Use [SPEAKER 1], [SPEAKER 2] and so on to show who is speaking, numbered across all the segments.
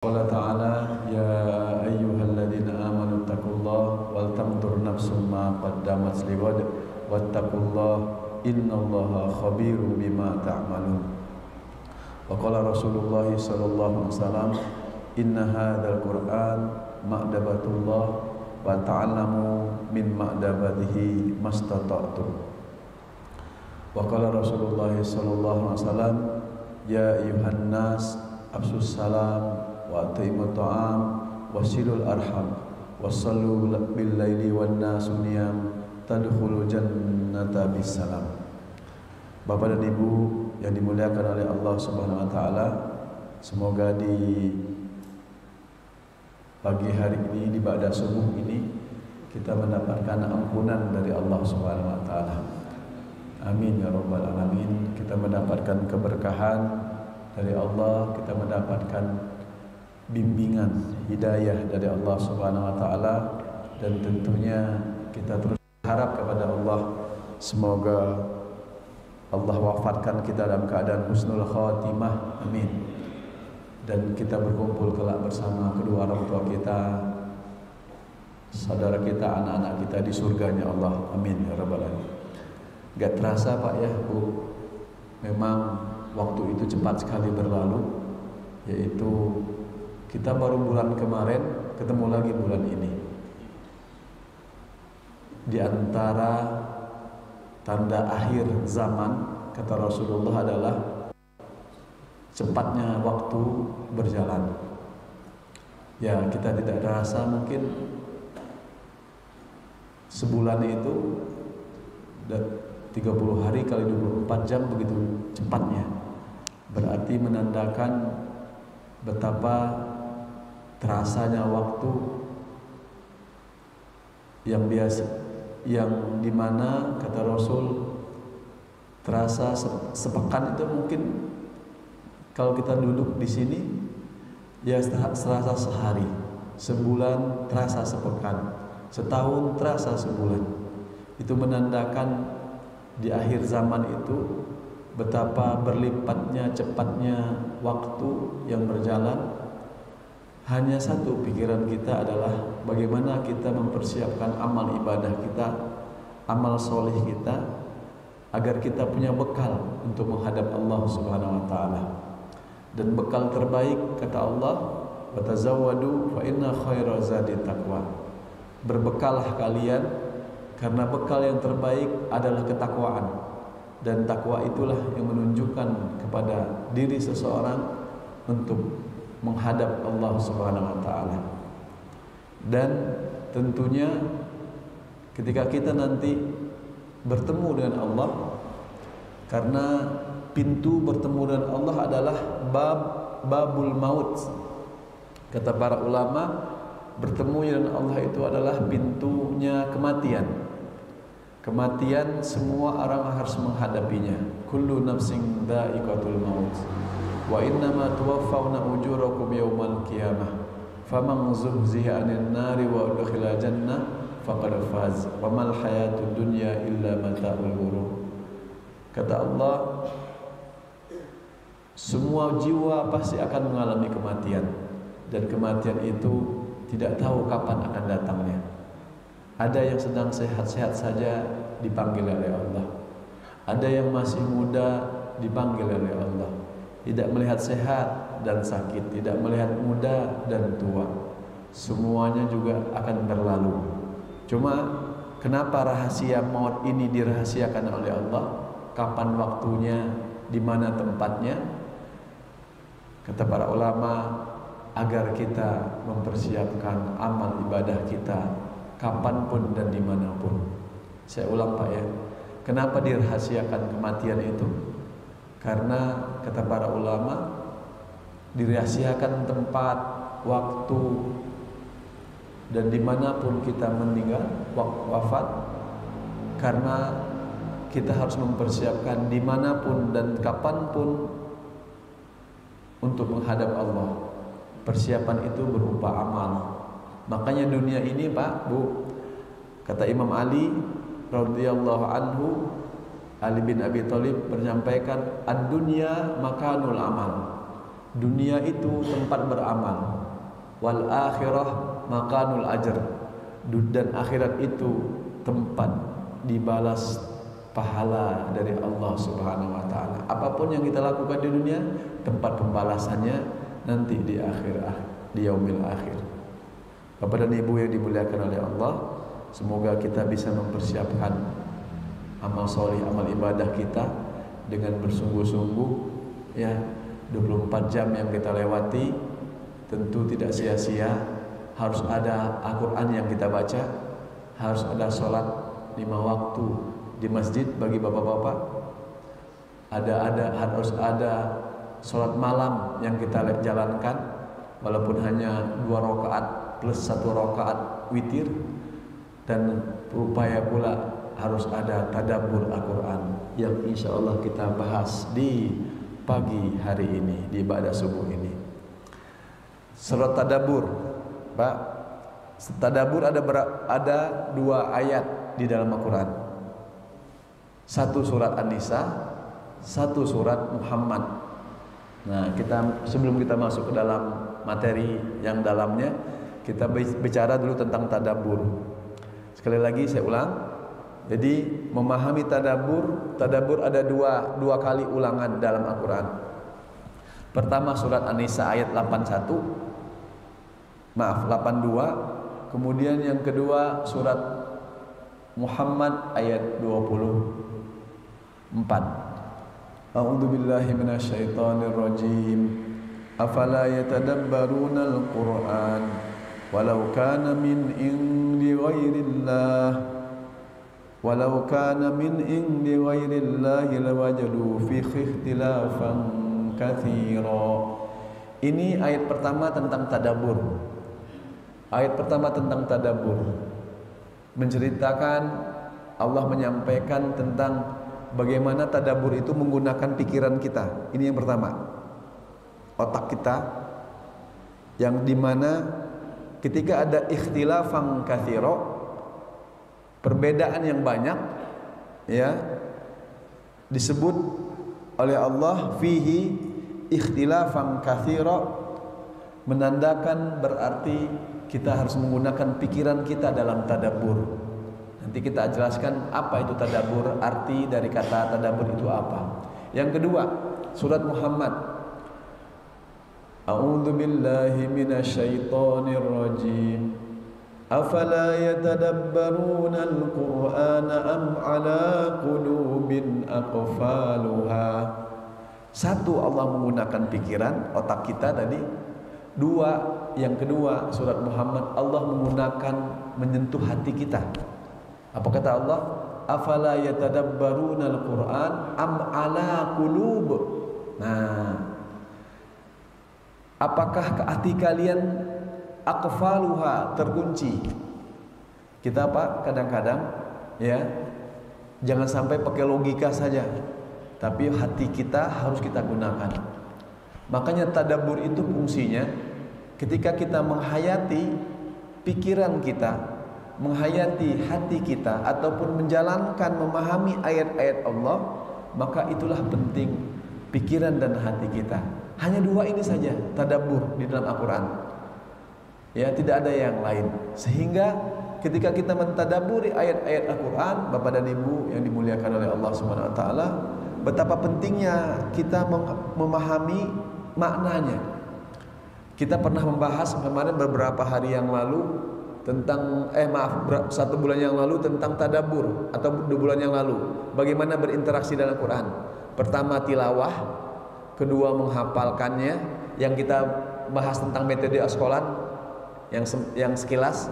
[SPEAKER 1] Qala ta'ala ya ayyuhalladzina amanu taqullaha wal tanzur nafsum ma qaddamat lighad wattaqullaha innallaha khabirum bima ta'malun. Wa qala Rasulullah sallallahu alaihi wasallam inna hadzal qur'an ma'dabatullah wa ta'allamu min ma'dabatihi mastata'tum. Wa qala Rasulullah sallallahu alaihi wasallam ya ayyuhan nas afsus salam wa at'imut ta'am wasilul arham wasallu bil laili wan nasu niyam tadkhulul jannata bisalam. Bapak dan Ibu yang dimuliakan oleh Allah Subhanahu wa taala, semoga di pagi hari ini, di ba'da subuh ini, kita mendapatkan ampunan dari Allah Subhanahu wa taala. Amin ya rabbal alamin. Kita mendapatkan keberkahan dari Allah, kita mendapatkan bimbingan hidayah dari Allah Subhanahu wa taala, dan tentunya kita terus berharap kepada Allah semoga Allah wafatkan kita dalam keadaan husnul khatimah. Amin. Dan kita berkumpul kelak bersama kedua orang tua kita, saudara kita, anak-anak kita di surganya Allah. Amin ya rabbal alamin. Gak terasa Pak ya Bu, memang waktu itu cepat sekali berlalu, yaitu kita baru bulan kemarin ketemu lagi bulan ini. Di antara tanda akhir zaman, kata Rasulullah, adalah cepatnya waktu berjalan. Ya, kita tidak terasa, mungkin sebulan itu 30 hari kali 24 jam begitu cepatnya. Berarti menandakan betapa terasanya waktu yang biasa, yang dimana kata Rasul terasa sepekan itu mungkin kalau kita duduk di sini ya terasa sehari, sebulan terasa sepekan, setahun terasa sebulan. Itu menandakan di akhir zaman itu betapa berlipatnya cepatnya waktu yang berjalan. Hanya satu pikiran kita adalah bagaimana kita mempersiapkan amal ibadah kita, amal soleh kita, agar kita punya bekal untuk menghadap Allah Subhanahu wa taala. Dan bekal terbaik kata Allah, wa tazawwadu fa inna khaira zadi taqwa. Berbekalah kalian karena bekal yang terbaik adalah ketakwaan. Dan takwa itulah yang menunjukkan kepada diri seseorang untuk menghadap Allah Subhanahu wa taala. Dan tentunya ketika kita nanti bertemu dengan Allah, karena pintu bertemu dengan Allah adalah babul maut. Kata para ulama, bertemu dengan Allah itu adalah pintunya kematian. Kematian semua orang harus menghadapinya. Kullu nafsin dha'iqatul maut. Wa innama tuwaffawna ujurakum yawmal qiyamah. Faman zuhziha 'anil nari wa udkhila jannah faqad faz. Wa mal hayatud dunya illa mata'ul ghurur. Kata Allah, semua jiwa pasti akan mengalami kematian, dan kematian itu tidak tahu kapan akan datangnya. Ada yang sedang sehat-sehat saja dipanggil oleh Allah. Ada yang masih muda dipanggil oleh Allah. Tidak melihat sehat dan sakit, tidak melihat muda dan tua. Semuanya juga akan berlalu. Cuma kenapa rahasia maut ini dirahasiakan oleh Allah? Kapan waktunya, di mana tempatnya? Kata para ulama, agar kita mempersiapkan amal ibadah kita kapanpun dan dimanapun. Saya ulang Pak ya, kenapa dirahasiakan kematian itu? Karena kata para ulama, dirahasiakan tempat, waktu, dan dimanapun kita meninggal, wafat, karena kita harus mempersiapkan dimanapun dan kapanpun untuk menghadap Allah. Persiapan itu berupa amal. Makanya dunia ini Pak, Bu, kata Imam Ali radhiyallahu anhu, Ali bin Abi Thalib menyampaikan, ad-dunya makanul amal. dunia itu tempat beramal, wal akhirah makanul ajr, dan akhirat itu tempat dibalas pahala dari Allah Subhanahu wa taala. Apapun yang kita lakukan di dunia, tempat pembalasannya nanti di akhirat, di yaumil akhir. Bapak dan Ibu yang dimuliakan oleh Allah, semoga kita bisa mempersiapkan amal soleh, amal ibadah kita dengan bersungguh-sungguh, ya. 24 jam yang kita lewati tentu tidak sia-sia. Harus ada Al-Quran yang kita baca, harus ada sholat 5 waktu di masjid bagi bapak-bapak, harus ada sholat malam yang kita jalankan, walaupun hanya 2 rakaat plus 1 rakaat witir. Dan berupaya pula harus ada tadabbur Al-Quran yang insya Allah kita bahas di pagi hari ini, di ibadah subuh ini. Surat tadabbur, Pak. Tadabbur ada 2 ayat di dalam Al-Quran. 1 surat An-Nisa, 1 surat Muhammad. Nah, sebelum kita masuk ke dalam materi yang dalamnya, kita bicara dulu tentang tadabbur. Sekali lagi saya ulang. Jadi memahami tadabbur ada dua kali ulangan dalam Al-Quran. Pertama surat An-Nisa ayat 82. Kemudian yang kedua surat Muhammad ayat 24. A'udzu billahi minasyaitonir rajim. Afala yatadabbaruna al-Qur'an walau kana min indi ghairillah walau kana min indi ghairillahi lawajadu fihi ikhtilafan katsira. Ini ayat pertama tentang tadabbur. Ayat pertama tentang tadabbur menceritakan, Allah menyampaikan tentang bagaimana tadabbur itu menggunakan pikiran kita. Ini yang pertama, otak kita, yang dimana ketika ada ikhtilafan katsira, perbedaan yang banyak, ya, disebut oleh Allah fihi ikhtilafan katsira, menandakan berarti kita harus menggunakan pikiran kita dalam tadabbur. Nanti kita jelaskan apa itu tadabbur, arti dari kata tadabbur itu apa. Yang kedua, surat Muhammad. A'udzu billahi minasyaitonir rajim. Afala yatadabbaruna al-Qur'ana am ala qulubin aqfaluha. 1, Allah menggunakan pikiran, otak kita tadi. 2, yang kedua surat Muhammad, Allah menggunakan menyentuh hati kita. Apa kata Allah? Afala yatadabbaruna al-Qur'an am ala qulub. Nah, apakah ke hati kalian aqfaluha, terkunci? Kita apa? Kadang-kadang, ya, jangan sampai pakai logika saja, tapi hati kita harus kita gunakan. Makanya tadabbur itu fungsinya ketika kita menghayati pikiran kita, menghayati hati kita, ataupun menjalankan, memahami ayat-ayat Allah, maka itulah penting pikiran dan hati kita. Hanya 2 ini saja tadabbur di dalam Al-Quran, ya, tidak ada yang lain. Sehingga ketika kita mentadabburi ayat-ayat Al-Quran, Bapak dan Ibu yang dimuliakan oleh Allah Subhanahu wa taala, betapa pentingnya kita memahami maknanya. Kita pernah membahas kemarin beberapa hari yang lalu tentang 1 bulan yang lalu tentang tadabbur, atau 2 bulan yang lalu, bagaimana berinteraksi dalam Al-Quran. Pertama tilawah, kedua menghafalkannya, yang kita bahas tentang metode askolan yang sekilas.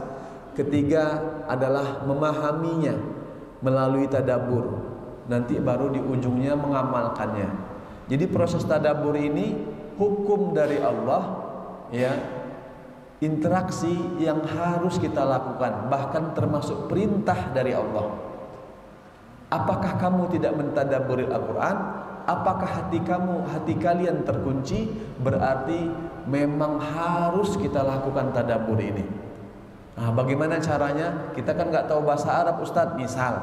[SPEAKER 1] Ketiga adalah memahaminya melalui tadabbur, nanti baru di ujungnya mengamalkannya. Jadi proses tadabbur ini hukum dari Allah, ya, interaksi yang harus kita lakukan, bahkan termasuk perintah dari Allah. Apakah kamu tidak mentadabburi Al-Quran? Apakah hati kalian terkunci? Berarti memang harus kita lakukan tadabbur ini. Nah, bagaimana caranya? Kita kan nggak tahu bahasa Arab, Ustadz. Misal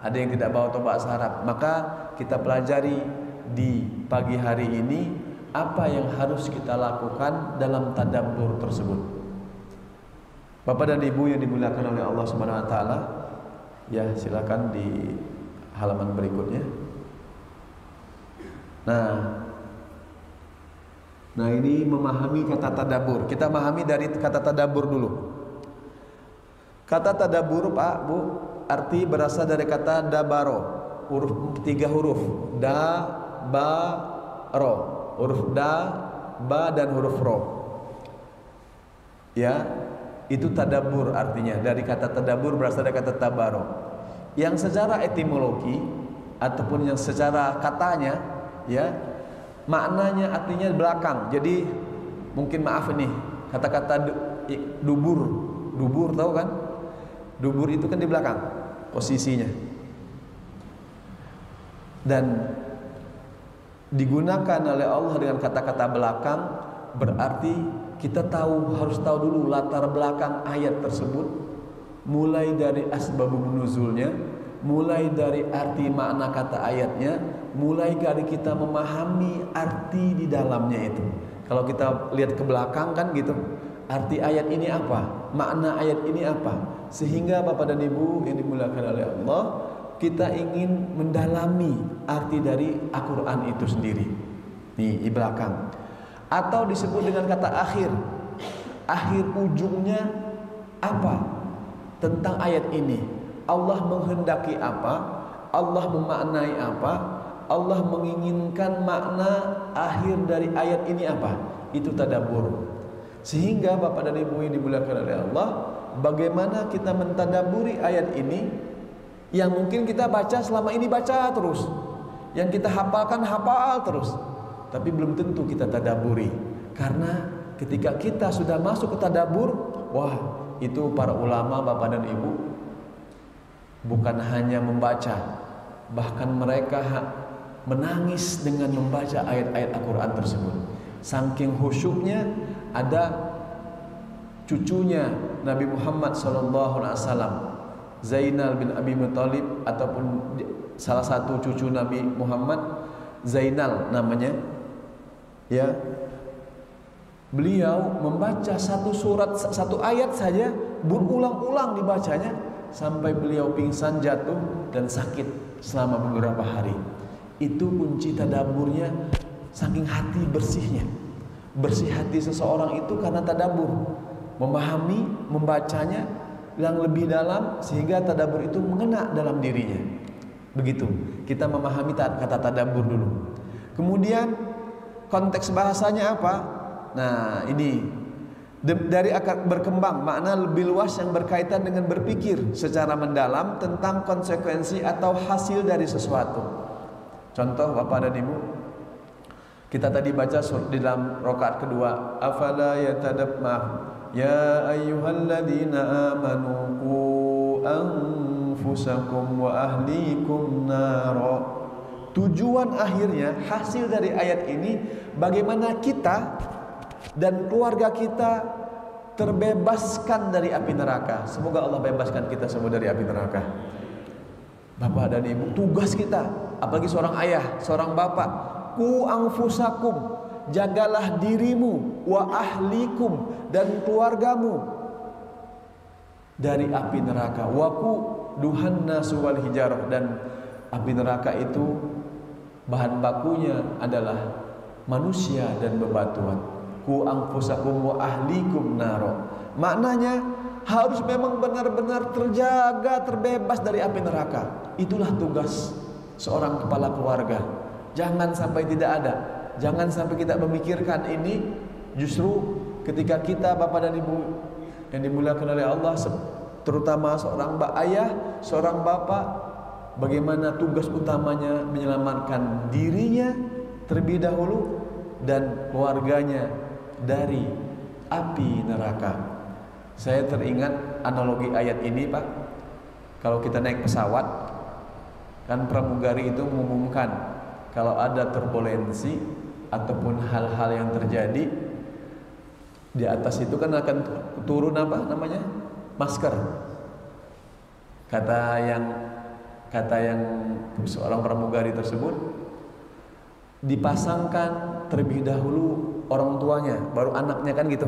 [SPEAKER 1] ada yang tidak tahu bahasa Arab, maka kita pelajari di pagi hari ini apa yang harus kita lakukan dalam tadabbur tersebut. Bapak dan Ibu yang dimuliakan oleh Allah Subhanahu wa taala, ya silakan di halaman berikutnya. Nah ini memahami kata tadabbur. Kita memahami dari kata tadabbur dulu. Kata tadabbur, Pak, Bu, arti berasal dari kata dabaro. Huruf 3 huruf. Da, ba, ro. Huruf da, ba dan huruf ro. Ya, itu tadabbur artinya. Dari kata tadabbur berasal dari kata tabaro. Yang secara etimologi ataupun yang secara katanya, ya, maknanya artinya belakang. Jadi mungkin maaf nih, kata-kata dubur tahu kan? Dubur itu kan di belakang posisinya. Dan digunakan oleh Allah dengan kata-kata belakang, berarti kita harus tahu dulu latar belakang ayat tersebut, mulai dari asbabun nuzulnya, mulai dari arti makna kata ayatnya, mulai dari kita memahami arti di dalamnya itu. Kalau kita lihat ke belakang kan gitu, arti ayat ini apa, makna ayat ini apa, sehingga Bapak dan Ibu yang dimuliakan oleh Allah, kita ingin mendalami arti dari Al-Quran itu sendiri nih di belakang. Atau disebut dengan kata akhir. Akhir ujungnya apa tentang ayat ini, Allah menghendaki apa, Allah memaknai apa, Allah menginginkan makna akhir dari ayat ini apa. Itu tadabbur. Sehingga Bapak dan Ibu yang dimuliakan oleh Allah, bagaimana kita mentadabburi ayat ini yang mungkin kita baca selama ini baca terus, yang kita hafalkan hafal terus, tapi belum tentu kita tadabburi. Karena ketika kita sudah masuk ke tadabbur, wah, itu para ulama Bapak dan Ibu bukan hanya membaca, bahkan mereka menangis dengan membaca ayat-ayat Al-Quran tersebut. Saking khusyuknya, ada cucunya Nabi Muhammad SAW, Zainal bin Abi Thalib, ataupun salah satu cucu Nabi Muhammad, Zainal namanya, ya, beliau membaca satu surat, satu ayat saja berulang-ulang dibacanya sampai beliau pingsan, jatuh dan sakit selama beberapa hari. Itu kunci tadabburnya, saking hati bersihnya. Bersih hati seseorang itu karena tadabbur, memahami, membacanya yang lebih dalam, sehingga tadabbur itu mengena dalam dirinya. Begitu kita memahami kata tadabbur dulu. Kemudian konteks bahasanya apa? Nah ini dari akar berkembang makna lebih luas yang berkaitan dengan berpikir secara mendalam tentang konsekuensi atau hasil dari sesuatu. Contoh Bapak dan Ibu, kita tadi baca di dalam rakaat kedua, afala yatadabbur ya ayyuhalladzina amanu qu anfusakum wa ahlikum nara. Tujuan akhirnya, hasil dari ayat ini, bagaimana kita dan keluarga kita terbebaskan dari api neraka. Semoga Allah bebaskan kita semua dari api neraka. Bapak dan Ibu, tugas kita, apalagi seorang ayah, seorang bapak, ku anfusakum, jagalah dirimu, wa ahlikum, dan keluargamu dari api neraka. Waku duhannasu wal hijarah, dan api neraka itu bahan bakunya adalah manusia dan bebatuan. Ku anfusakum wa ahlikum naro. Maknanya harus memang benar-benar terjaga, terbebas dari api neraka. Itulah tugas seorang kepala keluarga. Jangan sampai tidak ada. Jangan sampai kita memikirkan ini. Justru ketika kita Bapak dan Ibu yang dimuliakan oleh Allah, terutama seorang ayah, seorang bapak, bagaimana tugas utamanya menyelamatkan dirinya terlebih dahulu dan keluarganya dari api neraka. Saya teringat analogi ayat ini, Pak. Kalau kita naik pesawat, kan pramugari itu mengumumkan kalau ada turbulensi ataupun hal-hal yang terjadi di atas itu kan akan turun apa namanya? Masker. Kata yang seorang pramugari tersebut, dipasangkan terlebih dahulu orang tuanya, baru anaknya, kan gitu.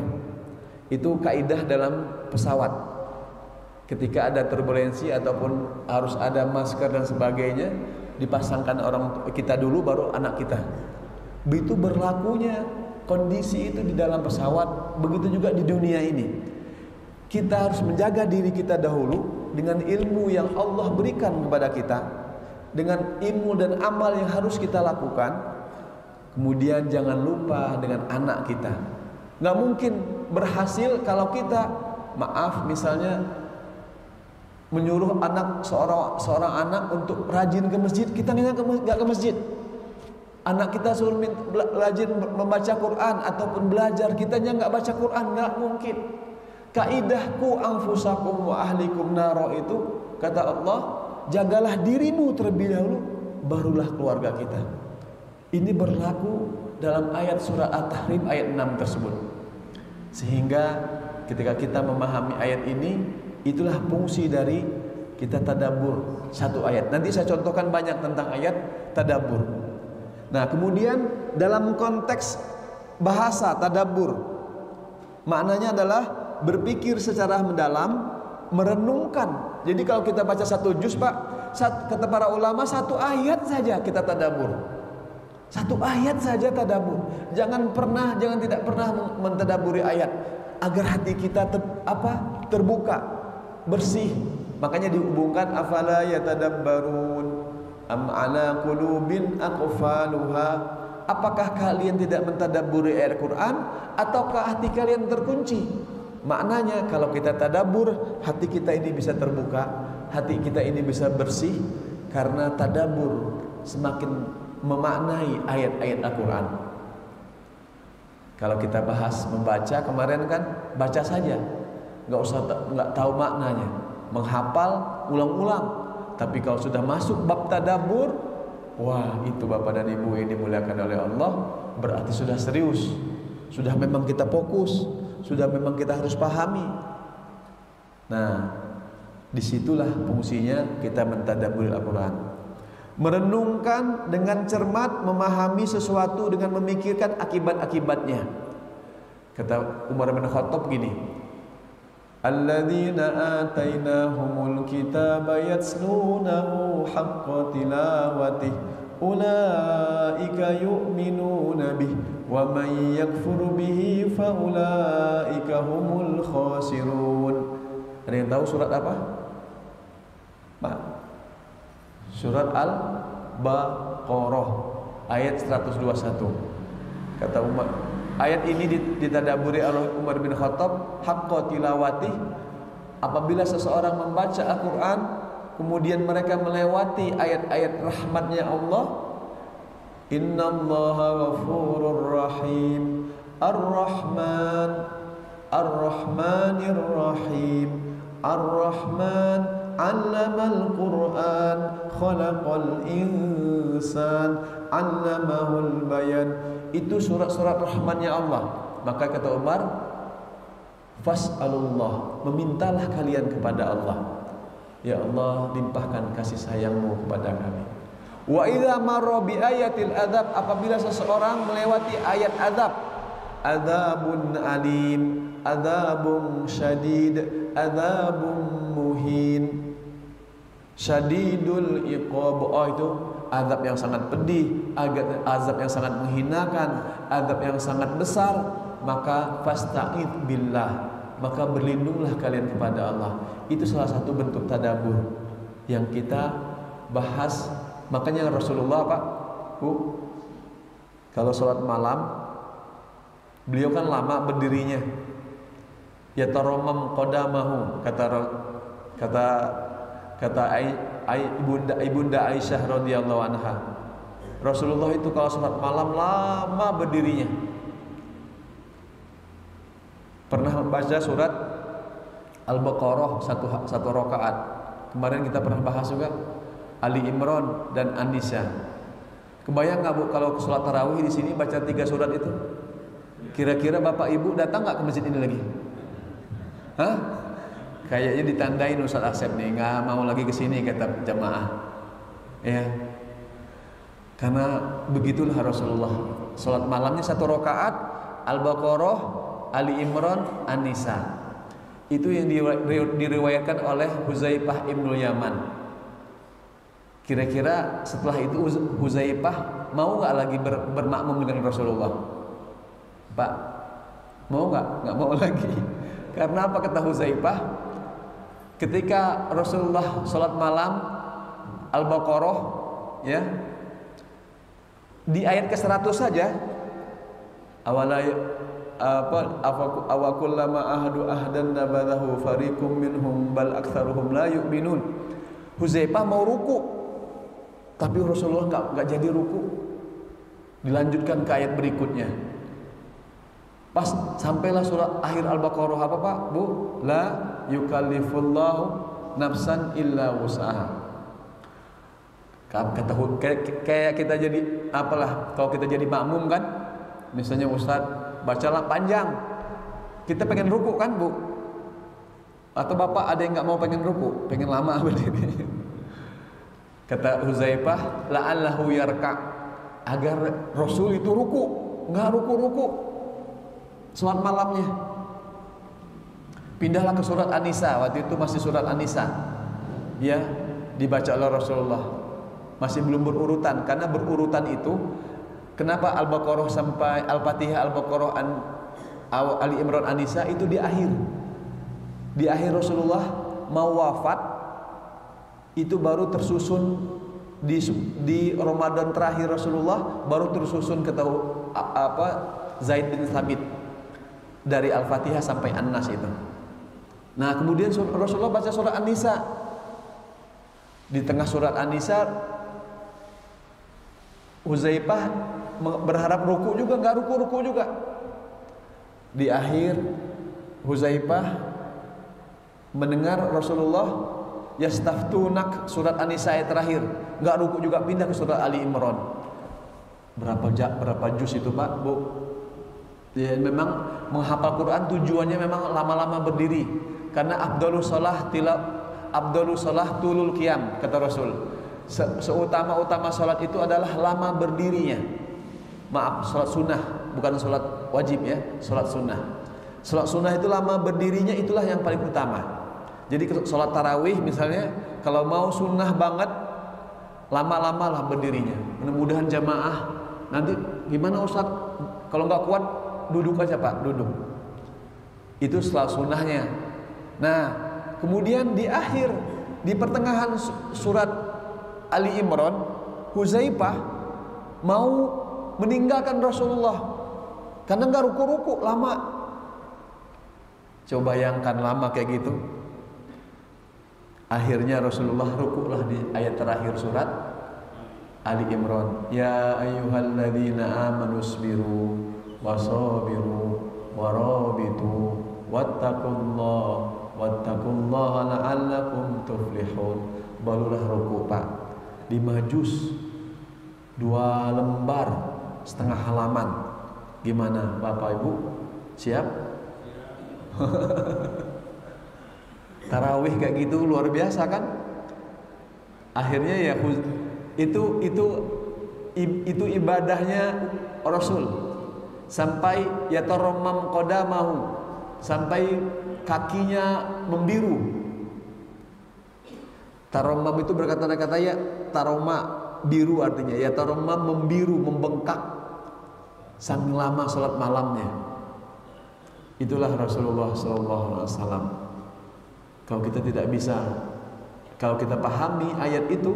[SPEAKER 1] Itu kaidah dalam pesawat. Ketika ada turbulensi ataupun harus ada masker dan sebagainya, dipasangkan orang kita dulu baru anak kita. Begitu berlakunya kondisi itu di dalam pesawat, begitu juga di dunia ini. Kita harus menjaga diri kita dahulu dengan ilmu yang Allah berikan kepada kita, dengan ilmu dan amal yang harus kita lakukan. Kemudian jangan lupa dengan anak kita. Nggak mungkin berhasil kalau kita, maaf, misalnya menyuruh seorang anak untuk rajin ke masjid, kita nggak ke masjid. Anak kita suruh rajin membaca Quran ataupun belajar, kitanya nggak baca Quran, nggak mungkin. Kaidahku anfusakum wa ahlikum naro itu, kata Allah, jagalah dirimu terlebih dahulu, barulah keluarga kita. Ini berlaku dalam ayat surah At-Tahrim ayat 6 tersebut. Sehingga ketika kita memahami ayat ini, itulah fungsi dari kita tadabbur satu ayat. Nanti saya contohkan banyak tentang ayat tadabbur. Nah, kemudian dalam konteks bahasa tadabbur, maknanya adalah berpikir secara mendalam, merenungkan. Jadi kalau kita baca satu juz, Pak, kata para ulama, satu ayat saja kita tadabbur. Satu ayat saja tadabbur. Jangan tidak pernah mentadabburi ayat, agar hati kita terbuka, bersih. Makanya dihubungkan afala yatadabbarun am ala qulubin aqfaluha. Apakah kalian tidak mentadabburi ayat Quran ataukah hati kalian terkunci? Maknanya kalau kita tadabbur, hati kita ini bisa terbuka, hati kita ini bisa bersih, karena tadabbur semakin memaknai ayat-ayat Al-Quran. Kalau kita bahas membaca kemarin kan, baca saja, nggak tahu maknanya, menghafal ulang-ulang. Tapi kalau sudah masuk bab tadabbur, wah, itu Bapak dan Ibu yang dimuliakan oleh Allah, berarti sudah serius, sudah memang kita fokus, sudah memang kita harus pahami. Nah, disitulah fungsinya kita mentadabburi Al-Quran. Merenungkan dengan cermat, memahami sesuatu dengan memikirkan akibat-akibatnya. Kata Umar bin Khattab gini, alladzina atainahumul kitaba yatslunahu haqqa tilawatih ulaika yu'minuna bih wa man yakfur bihi fa ulaika humul khasirun. Ada yang tahu surat apa? Pak? Surat Al-Baqarah ayat 121. Kata Umar, ayat ini ditadabburi oleh Umar bin Khattab, haqqa tilawatih, apabila seseorang membaca Al-Quran kemudian mereka melewati ayat-ayat rahmatnya Allah, innallaha ghafurur rahim ar-rahman ar-rahmanir rahim ar-rahman allamal Quran khalaqal insan allamahul bayan. Itu surat-surat rahmannya Allah. Maka kata Umar, fas'alullah, memintalah kalian kepada Allah, ya Allah, limpahkan kasih sayangmu kepada kami. Wa idza marra bi ayatil adzab, apabila seseorang melewati ayat azab, adzabun alim, adzabun syadid, adzabun muhin, syadidul iqab, oh itu azab yang sangat pedih, azab yang sangat menghinakan, azab yang sangat besar. Maka fasta'id billah, maka berlindunglah kalian kepada Allah. Itu salah satu bentuk tadabbur yang kita bahas. Makanya Rasulullah, Pak, Bu, kalau sholat malam, beliau kan lama berdirinya, ya taromam qadamahu, kata ibunda Aisyah radhiyallahu anha. Rasulullah itu kalau sholat malam lama berdirinya. Pernah membaca surat Al-Baqarah satu rakaat. Kemarin kita pernah bahas juga Ali Imran dan An-Nisa. Kebayang nggak Bu kalau sholat tarawih di sini baca 3 surat itu? Kira-kira Bapak Ibu datang nggak ke masjid ini lagi? Hah? Kayaknya ditandain Ustaz Asep nih, nggak mau lagi ke sini kata jamaah. Ya. Karena begitulah Rasulullah Salat malamnya 1 rakaat, Al-Baqarah, Ali Imran, An-Nisa. Itu yang diriwayatkan oleh Huzaifah ibnul Yaman. Kira-kira setelah itu Huzaifah mau nggak lagi bermakmum dengan Rasulullah? Pak, mau nggak? Nggak mau lagi. Karena apa kata Huzaifah? Ketika Rasulullah sholat malam Al-Baqarah, ya, di ayat ke-100 saja, awakullama ahadu ahdan nabadahu fariqum minhum bal aktsaruhum la yu'minun. Huzaifah mau ruku, tapi Rasulullah enggak jadi ruku. Dilanjutkan ke ayat berikutnya. Pas sampailah surat akhir Al-Baqarah, apa Pak? Bu, la yukallifullahu nafsan illa wus'aha. Kata kayak kita jadi apalah, kalau kita jadi makmum kan, misalnya Ustaz bacalah panjang, kita pengen ruku kan Bu, atau Bapak ada yang nggak mau pengen ruku, pengen lama berdiri. Kata Huzaifah, la'allahu yarka, agar Rasul itu ruku, nggak ruku sholat malamnya. Pindahlah ke surat An-Nisa, waktu itu masih surat An-Nisa, ya, dibaca oleh Rasulullah. Masih belum berurutan, karena berurutan itu kenapa Al-Baqarah sampai Al-Fatihah, Al-Baqarah, Ali Imran, An-Nisa itu di akhir. Di akhir Rasulullah mau wafat, itu baru tersusun di Ramadan terakhir Rasulullah, baru tersusun Zaid bin Thabit dari Al-Fatihah sampai An-Nas itu. Nah, kemudian Rasulullah baca surat An-Nisa. Di tengah surat An-Nisa Huzaifah berharap ruku juga, nggak ruku juga. Di akhir Huzaifah mendengar Rasulullah yastaftunak, surat An-Nisa ayat terakhir, nggak ruku juga, pindah ke surat Ali Imran. Berapa juz itu Pak, Bu? Ya, memang menghafal Quran tujuannya memang lama-lama berdiri, karena abdulus salah tulul qiyam, kata Rasul. Seutama-utama sholat itu adalah lama berdirinya. Maaf, sholat sunnah, bukan sholat wajib ya, sholat sunnah. Sholat sunnah itu lama berdirinya, itulah yang paling utama. Jadi sholat tarawih misalnya, kalau mau sunnah banget, lama-lama lah berdirinya. Mudah-mudahan jamaah. Nanti gimana Ustaz? Kalau nggak kuat, duduk aja Pak, duduk. Itu sholat sunnahnya. Nah, kemudian di akhir, di pertengahan surat Ali Imran, Huzaifah mau meninggalkan Rasulullah karena nggak ruku-ruku lama. Coba bayangkan lama kayak gitu. Akhirnya Rasulullah rukulah di ayat terakhir surat Ali Imran. Ya ayyuhalladzina amanu sabiru wasabiru warabitu wattaqullaha la'allakum tuflihun. Barulah ruku Pak. 5 juz, 2 lembar setengah halaman. Gimana Bapak Ibu? Siap? Tarawih kayak gitu luar biasa kan? Akhirnya ya itu ibadahnya Rasul, sampai yatarammam qadamahu, sampai kakinya membiru. Tarommam itu berkata-kata ya, taroma biru artinya, ya tarommam membiru, membengkak saking lama sholat malamnya. Itulah Rasulullah SAW. Kalau kita tidak bisa, kalau kita pahami ayat itu,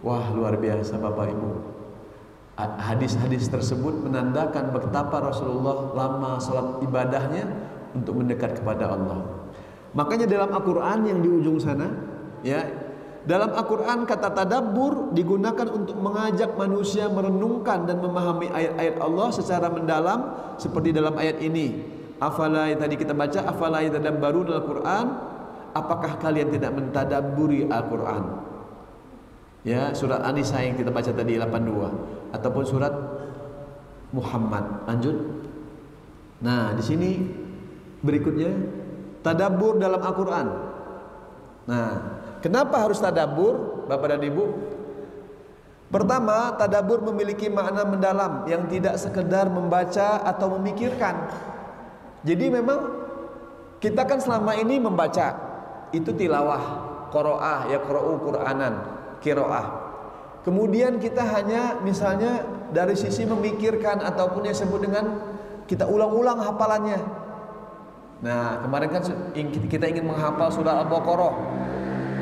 [SPEAKER 1] wah luar biasa Bapak Ibu. Hadis-hadis tersebut menandakan betapa Rasulullah lama sholat ibadahnya untuk mendekat kepada Allah. Makanya dalam Al-Quran yang di ujung sana, ya, dalam Al-Quran kata tadabbur digunakan untuk mengajak manusia merenungkan dan memahami ayat-ayat Allah secara mendalam, seperti dalam ayat ini. Afala, yang tadi kita baca, afala yatadabbaruna Al-Quran, apakah kalian tidak mentadabburi Al-Quran? Ya, surat An-Nisa yang kita baca tadi 82, ataupun surat Muhammad. Lanjut. Nah, di sini berikutnya tadabbur dalam Al-Quran. Nah, kenapa harus tadabbur Bapak dan Ibu? Pertama, tadabbur memiliki makna mendalam yang tidak sekedar membaca atau memikirkan. Jadi memang kita kan selama ini membaca, itu tilawah, qiraah, yaqra'u Qur'anan, qiraah. Kemudian kita hanya misalnya dari sisi memikirkan ataupun yang disebut dengan kita ulang-ulang hafalannya. Nah, kemarin kan kita ingin menghafal surah Al-Baqarah.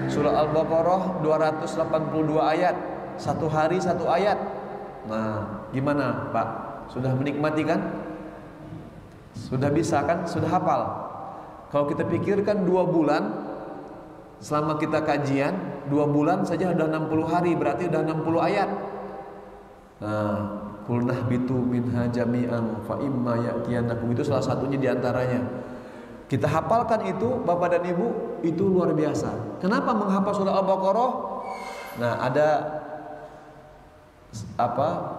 [SPEAKER 1] Surah Al-Baqarah 282 ayat. Satu hari satu ayat. Nah, gimana Pak? Sudah menikmati kan? Sudah bisa kan? Sudah hafal. Kalau kita pikirkan 2 bulan, selama kita kajian 2 bulan saja sudah 60 hari, berarti sudah 60 ayat. Nah, qul nahbitu minha jami'an fa imma ya'tiyanakum, itu salah satunya diantaranya. Kita hafalkan itu Bapak dan Ibu, itu luar biasa. Kenapa menghafal surah Al-Baqarah? Nah, ada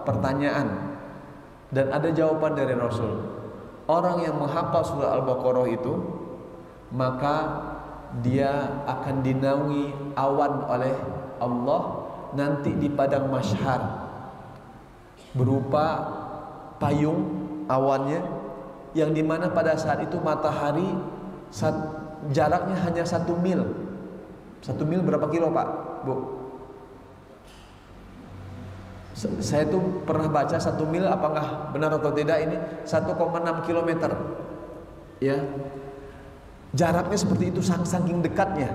[SPEAKER 1] pertanyaan dan ada jawaban dari Rasul. Orang yang menghafal surah Al-Baqarah itu, maka dia akan dinaungi awan oleh Allah nanti di padang mahsyar, berupa payung awannya, yang dimana pada saat itu matahari jaraknya hanya 1 mil. 1 mil berapa kilo Pak, Bu? Saya tuh pernah baca 1 mil, apakah benar atau tidak ini 1,6 kilometer. Ya, jaraknya seperti itu, saking dekatnya.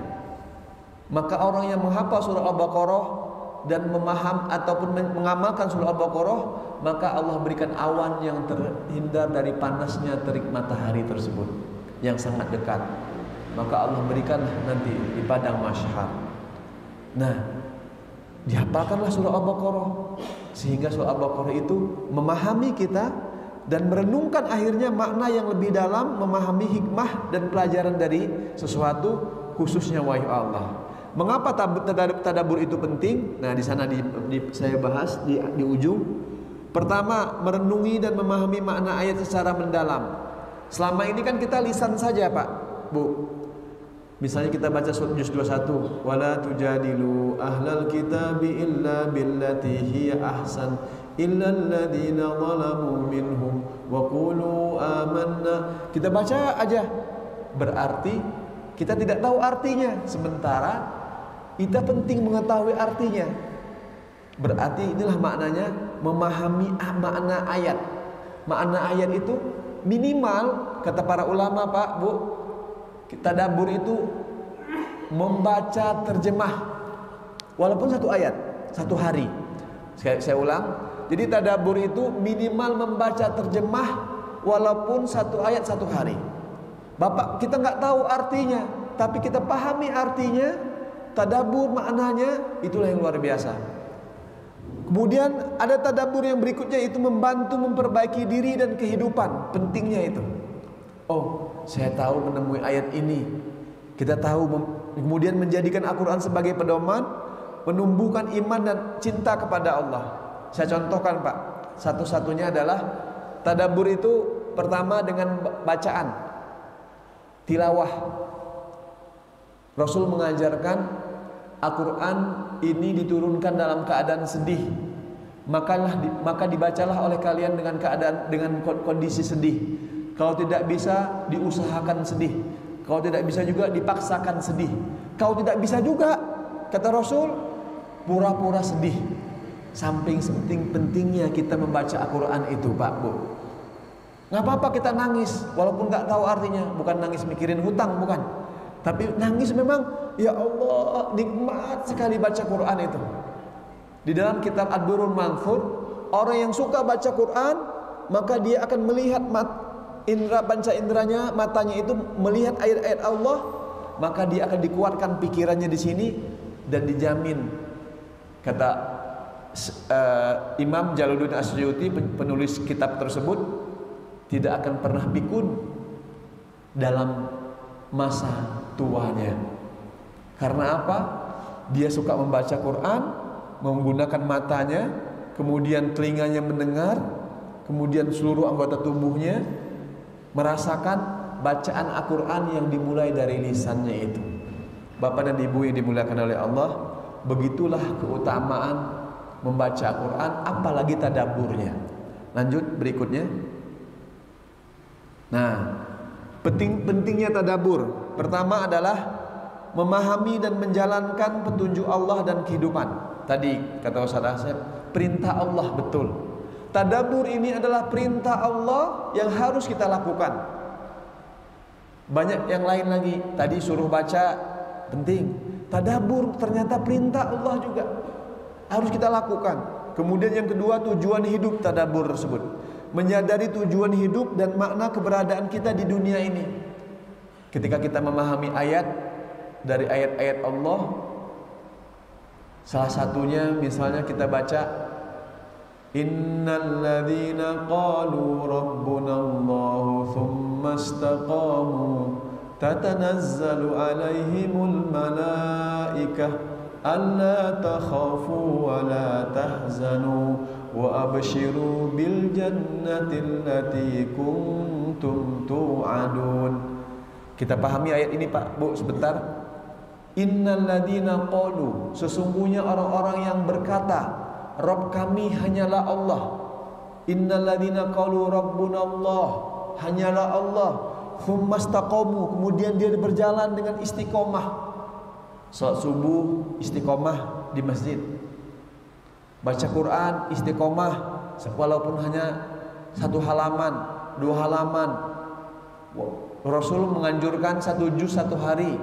[SPEAKER 1] Maka orang yang menghafal surah Al-Baqarah dan memaham ataupun mengamalkan surah Al-Baqarah, maka Allah berikan awan yang terhindar dari panasnya terik matahari tersebut yang sangat dekat. Maka Allah berikan nanti di padang mahsyar. Nah, dihafalkanlah surah Al-Baqarah, sehingga surah Al-Baqarah itu memahami kita dan merenungkan akhirnya makna yang lebih dalam, memahami hikmah dan pelajaran dari sesuatu, khususnya wahyu Allah. Mengapa tadabbur itu penting? Nah, di sana saya bahas di ujung. Pertama, merenungi dan memahami makna ayat secara mendalam. Selama ini kan kita lisan saja Pak, Bu. Misalnya kita baca juz 21, wala tujadilu ahlal kitabi illa billati hiya ahsan illa alladziina zalamu minhum wa qulu amanna. Kita baca aja, berarti kita tidak tahu artinya, sementara kita penting mengetahui artinya. Berarti inilah maknanya memahami makna ayat. Makna ayat itu minimal, kata para ulama Pak, Bu, tadabbur itu membaca terjemah walaupun 1 ayat 1 hari. Saya ulang. Jadi tadabbur itu minimal membaca terjemah walaupun 1 ayat 1 hari. Bapak, kita nggak tahu artinya, tapi kita pahami artinya, tadabbur maknanya, itulah yang luar biasa. Kemudian ada tadabbur yang berikutnya, itu membantu memperbaiki diri dan kehidupan. Pentingnya itu. Oh, saya tahu menemui ayat ini. Kita tahu, kemudian menjadikan Al-Quran sebagai pedoman, menumbuhkan iman dan cinta kepada Allah. Saya contohkan Pak, satu-satunya adalah tadabbur itu pertama dengan bacaan, tilawah. Rasul mengajarkan Al-Quran ini diturunkan dalam keadaan sedih, maka dibacalah oleh kalian dengan kondisi sedih. Kalau tidak bisa, diusahakan sedih. Kalau tidak bisa juga, dipaksakan sedih. Kalau tidak bisa juga, kata Rasul, pura-pura sedih. Samping pentingnya kita membaca Al-Quran itu Pak, Bu. Nggak apa-apa kita nangis walaupun nggak tahu artinya. Bukan nangis mikirin hutang, bukan. Tapi nangis memang, ya Allah, nikmat sekali baca Quran itu. Di dalam kitab Ad-Durrul Manthur, orang yang suka baca Quran, maka dia akan melihat panca inderanya, matanya itu melihat ayat-ayat Allah, maka dia akan dikuatkan pikirannya di sini dan dijamin, kata Imam Jalaluddin As-Suyuti, penulis kitab tersebut, tidak akan pernah pikun dalam masa tuanya. Karena apa? Dia suka membaca Quran, menggunakan matanya, kemudian telinganya mendengar, kemudian seluruh anggota tubuhnya merasakan bacaan Al-Quran yang dimulai dari lisannya itu. Bapak dan Ibu yang dimuliakan oleh Allah, begitulah keutamaan membaca Quran, apalagi tadabburnya. Lanjut berikutnya. Nah, pentingnya tadabbur. Pertama adalah memahami dan menjalankan petunjuk Allah dan kehidupan. Tadi kata Ustaz Asep, perintah Allah betul. Tadabbur ini adalah perintah Allah yang harus kita lakukan. Banyak yang lain lagi. Tadi suruh baca, penting. Tadabbur ternyata perintah Allah juga harus kita lakukan. Kemudian yang kedua, tujuan hidup tadabbur tersebut. Menyadari tujuan hidup dan makna keberadaan kita di dunia ini. Ketika kita memahami ayat dari ayat-ayat Allah, salah satunya misalnya kita baca, Innal ladzina qalu rabbunallahu thumma istaqamu tatanazzalu alaihimul malaikah alla takhafu wa la tahzanu wa abshiru bil jannati allati kuntum tu'adun. Kita pahami ayat ini Pak Bu sebentar. Innal ladzina qalu, sesungguhnya orang-orang yang berkata, Rabb kami hanyalah Allah. Innal ladzina qalu rabbunallah, hanyalah Allah. Tsumma istaqamu, kemudian dia berjalan dengan istiqomah. Salat subuh istiqomah di masjid. Baca Quran istiqomah walaupun hanya 1 halaman, 2 halaman. Rasul menganjurkan 1 juz 1 hari.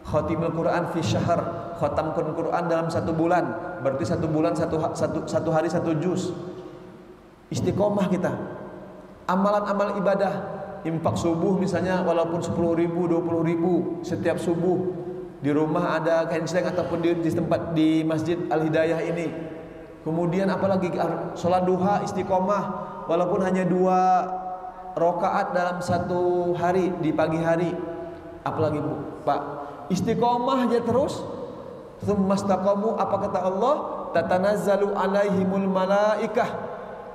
[SPEAKER 1] Khatimul Quran fi syahr, khatamkan Quran dalam 1 bulan. Berarti 1 bulan 1 hari 1 juz. Istiqomah kita. Amalan-amal ibadah, infak subuh misalnya walaupun 10.000, 20.000 setiap subuh. Di rumah ada kenceng ataupun di tempat di Masjid Al-Hidayah ini. Kemudian apalagi salat duha istiqomah walaupun hanya 2 rakaat dalam 1 hari di pagi hari. Apalagi Bu, Pak, istiqomah aja terus. Tsumastaqamu, apa kata Allah? Tatanazzalu alaihimul malaikah,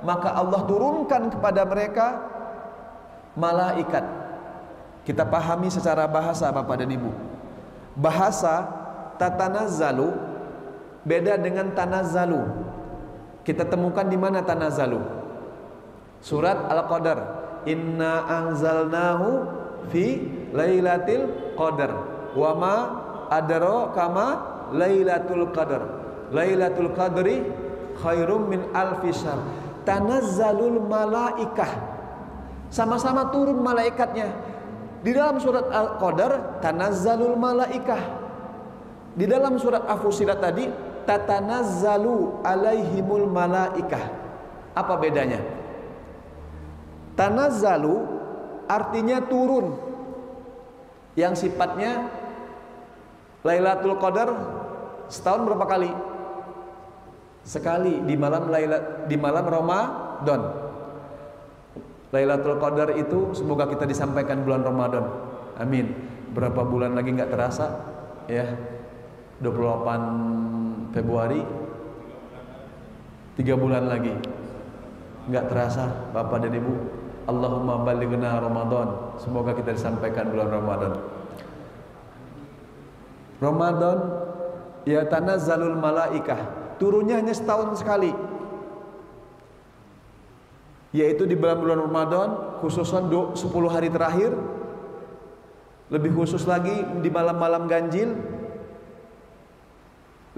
[SPEAKER 1] maka Allah turunkan kepada mereka malaikat. Kita pahami secara bahasa Bapak dan Ibu. Bahasa tatanazzalu beda dengan tanazzalu. Kita temukan di mana tanazzalu? Surat Al-Qadar. Inna anzalnahu fi lailatul qadar. Wa ma adraka ma lailatul qadar. Lailatul qadri khairum min alfi syahr. Tanazzalul malaikah. Sama-sama turun malaikatnya. Di dalam surat Al-Qadar tanazzalul malaikah. Di dalam surat Al-Fussilat tadi tatanazzalu alaihimul malaikah. Apa bedanya? Tanazzalu artinya turun, yang sifatnya Lailatul Qadar setahun berapa kali? Sekali di malam Ramadan. Lailatul Qadar itu semoga kita disampaikan bulan Ramadan. Amin. Berapa bulan lagi nggak terasa ya. 28 Februari 3 bulan lagi. Nggak terasa Bapak dan Ibu. Allahumma balighna Ramadan. Semoga kita disampaikan bulan Ramadan. Ramadan ya tanazzalul malaikah. Turunnya hanya setahun sekali. Yaitu di bulan Ramadan, khususnya 10 hari terakhir. Lebih khusus lagi di malam-malam ganjil.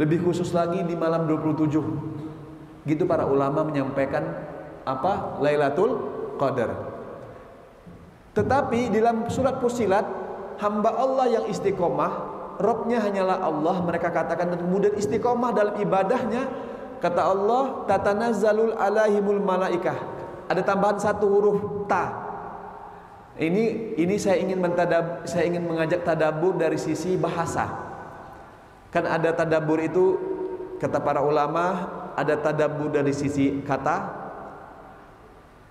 [SPEAKER 1] Lebih khusus lagi di malam 27. Gitu para ulama menyampaikan apa? Lailatul Qadar. Tetapi di dalam surat Fussilat, hamba Allah yang istiqomah, Rabbnya hanyalah Allah, mereka katakan, dan kemudian istiqomah dalam ibadahnya. Kata Allah, tatanazzalul alaihimul malaikah. Ada tambahan 1 huruf ta. Ini saya ingin mengajak tadabbur dari sisi bahasa. Kan ada tadabbur itu kata para ulama, ada tadabbur dari sisi kata,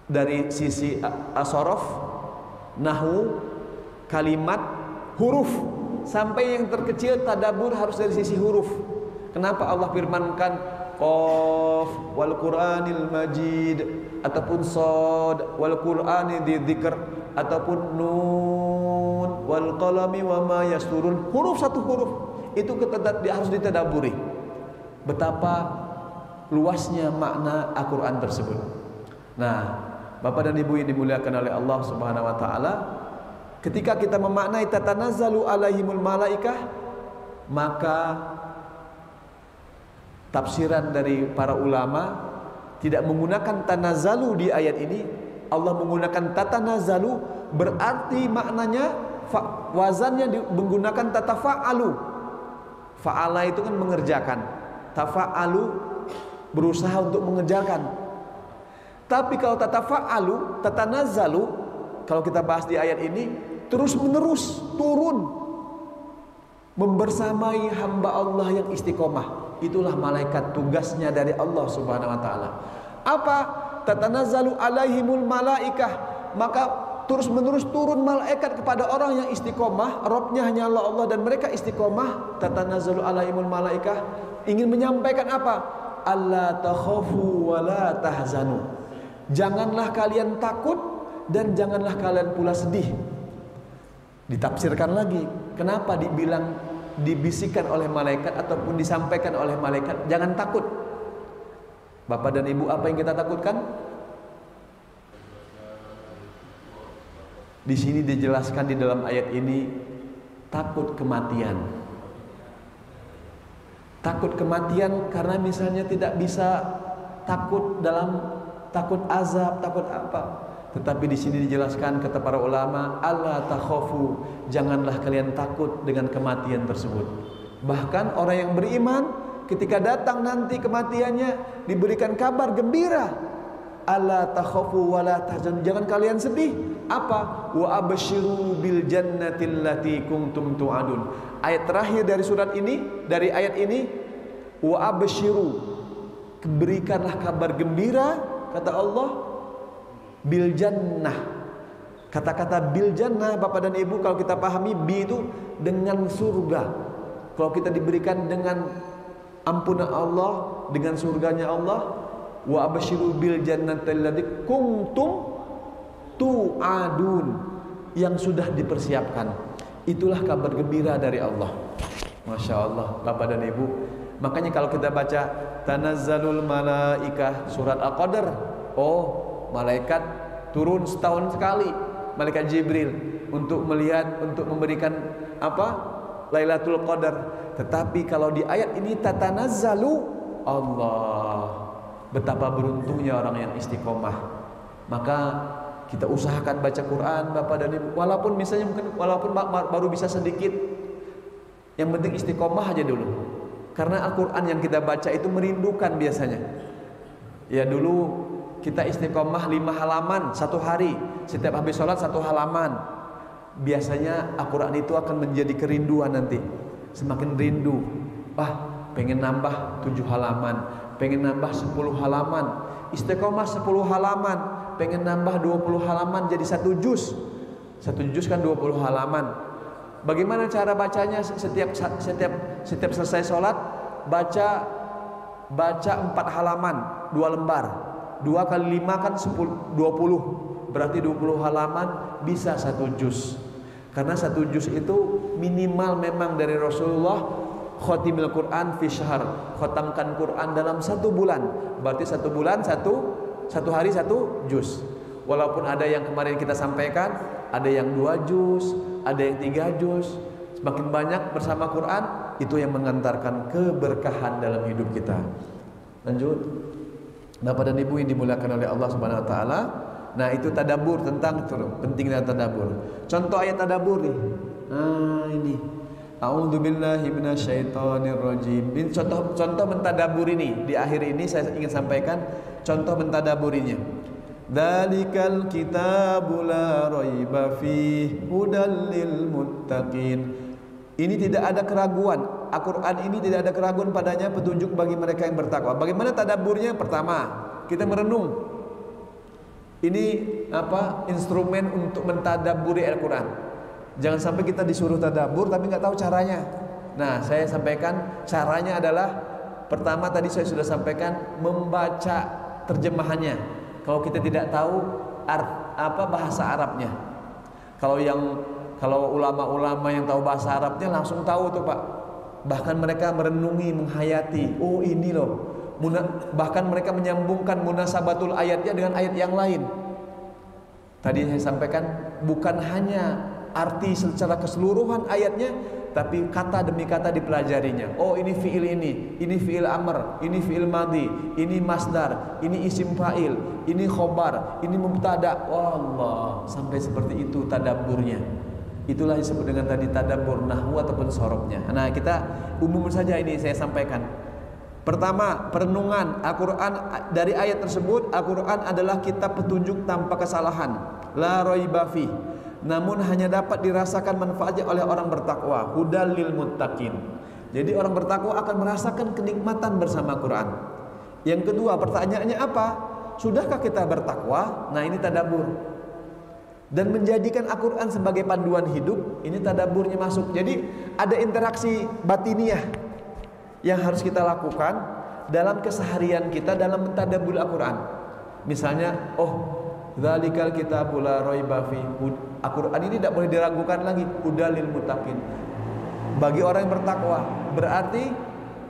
[SPEAKER 1] dari sisi asorof, nahwu, kalimat, huruf. Sampai yang terkecil tadabbur harus dari sisi huruf. Kenapa Allah firmankan Qaf wal Qur'anil Majid, ataupun Shad wal Qur'ani dzikr, ataupun Nun wal qalami wa ma yasturun. Huruf 1 huruf itu harus ditadabburi. Betapa luasnya makna Al-Quran tersebut. Nah, Bapak dan Ibu yang dimuliakan oleh Allah Subhanahu wa taala, ketika kita memaknai tatanazzalu alaihimul malaikah, maka tafsiran dari para ulama tidak menggunakan tanazzalu di ayat ini. Allah menggunakan tatanazzalu, berarti maknanya wazannya menggunakan tatafa'alu. Fa'ala itu kan mengerjakan, tafa'alu berusaha untuk mengerjakan. Tapi kalau tatafa'alu, tatanazzalu, kalau kita bahas di ayat ini, terus menerus turun membersamai hamba Allah yang istiqomah. Itulah malaikat, tugasnya dari Allah Subhanahu wa taala. Apa? Tatanazzalu alaihimul malaikah, maka terus menerus turun malaikat kepada orang yang istiqomah, Rabbnya hanyalah Allah dan mereka istiqomah. Tatanazzalu alaihimul malaikah ingin menyampaikan apa? Alla takhafu wa la tahzanu. Janganlah kalian takut dan janganlah kalian pula sedih. Ditafsirkan lagi, kenapa dibisikkan oleh malaikat ataupun disampaikan oleh malaikat jangan takut. Bapak dan Ibu, apa yang kita takutkan? Di sini dijelaskan di dalam ayat ini takut kematian. Takut kematian karena misalnya tidak bisa takut azab, takut apa. Tetapi di sini dijelaskan kata para ulama, alla takhafu, janganlah kalian takut dengan kematian tersebut. Bahkan orang yang beriman ketika datang nanti kematiannya diberikan kabar gembira. Alla takhafu wa la tahzanu, jangan kalian sedih. Apa? Wa absyiru bil jannatil lati kuntum tu'adun. Ayat terakhir dari surat ini, dari ayat ini, wa absyiru, berikanlah kabar gembira, kata Allah, bil jannah. Kata-kata bil jannah, Bapak dan Ibu, kalau kita pahami bi itu dengan surga. Kalau kita diberikan dengan ampunan Allah, dengan surganya Allah, wa absyiru bil jannatil lati kuntum tu'adun, yang sudah dipersiapkan. Itulah kabar gembira dari Allah. Masya Allah, Bapak dan Ibu. Makanya kalau kita baca tanazzalul malaikah surat Al-Qadar, oh, malaikat turun setahun sekali, malaikat Jibril, untuk melihat, untuk memberikan apa? Lailatul Qadar. Tetapi kalau di ayat ini tatanazzalu, Allah, betapa beruntungnya orang yang istiqomah. Maka kita usahakan baca Quran, Bapak dan Ibu, walaupun misalnya mungkin walaupun baru bisa sedikit, yang penting istiqomah aja dulu. Karena Al-Quran yang kita baca itu merindukan biasanya. Ya dulu kita istiqomah 5 halaman satu hari, setiap habis sholat 1 halaman. Biasanya Al-Quran itu akan menjadi kerinduan nanti. Semakin rindu, pengen nambah 7 halaman, pengen nambah 10 halaman, istiqomah 10 halaman, pengen nambah 20 halaman jadi 1 juz. 1 juz kan 20 halaman. Bagaimana cara bacanya? Setiap selesai sholat baca 4 halaman, 2 lembar. 2 kali 5 kan 20. Berarti 20 halaman bisa 1 juz. Karena 1 juz itu minimal memang dari Rasulullah, khotimil Quran fi syahr, khotamkan Quran dalam 1 bulan. Berarti 1 bulan 1 hari 1 juz. Walaupun ada yang kemarin kita sampaikan, ada yang 2 juz, ada yang 3 juz. Semakin banyak bersama Quran, itu yang mengantarkan keberkahan dalam hidup kita. Lanjut, Bapak dan Ibu yang dimuliakan oleh Allah Subhanahu wa taala. Nah, itu tadabbur, tentang pentingnya tadabbur. Contoh ayat tadabbur nih. Nah, ini. A'udzubillahi minasyaitonirrajim. Ini contoh mentadabbur ini. Di akhir ini saya ingin sampaikan contoh mentadabburinya. Dzalikal kitabu la raiba fihi hudal lil muttaqin. Ini tidak ada keraguan. Al-Quran ini tidak ada keraguan padanya, petunjuk bagi mereka yang bertakwa. Bagaimana tadabburnya? Pertama, kita merenung. Ini instrumen untuk mentadabburi Al-Quran. Jangan sampai kita disuruh tadabbur tapi nggak tahu caranya. Nah, saya sampaikan caranya adalah, pertama tadi saya sudah sampaikan, membaca terjemahannya. Kalau kita tidak tahu bahasa Arabnya. Kalau ulama-ulama yang tahu bahasa Arabnya langsung tahu tuh Pak. Bahkan mereka merenungi, menghayati. Oh ini loh, Bahkan mereka menyambungkan munasabatul ayatnya dengan ayat yang lain. Tadi saya sampaikan bukan hanya arti secara keseluruhan ayatnya, tapi kata demi kata dipelajarinya. Oh, ini fiil ini fiil amr, ini fiil madhi, ini masdar, ini isim fa'il, ini khobar, ini mubtada. Wallah, sampai seperti itu tadabburnya. Itulah disebut dengan tadi tadabbur nahwu ataupun sorobnya. Nah, kita umum saja ini saya sampaikan. Pertama, perenungan Al-Quran dari ayat tersebut. Al-Quran adalah kitab petunjuk tanpa kesalahan, la raiba fi, namun hanya dapat dirasakan manfaatnya oleh orang bertakwa. Hudal lil muttaqin. Jadi orang bertakwa akan merasakan kenikmatan bersama Quran. Yang kedua, pertanyaannya apa? Sudahkah kita bertakwa? Nah, ini tadabbur. Dan menjadikan Al-Quran sebagai panduan hidup, ini tadabburnya masuk. Jadi ada interaksi batiniah yang harus kita lakukan dalam keseharian kita dalam mentadabbur Al-Quran. Misalnya, dzalikal kitabul la raiba fi. Al-Quran ini tidak boleh diragukan lagi. Hudal lil muttaqin. Bagi orang yang bertakwa. Berarti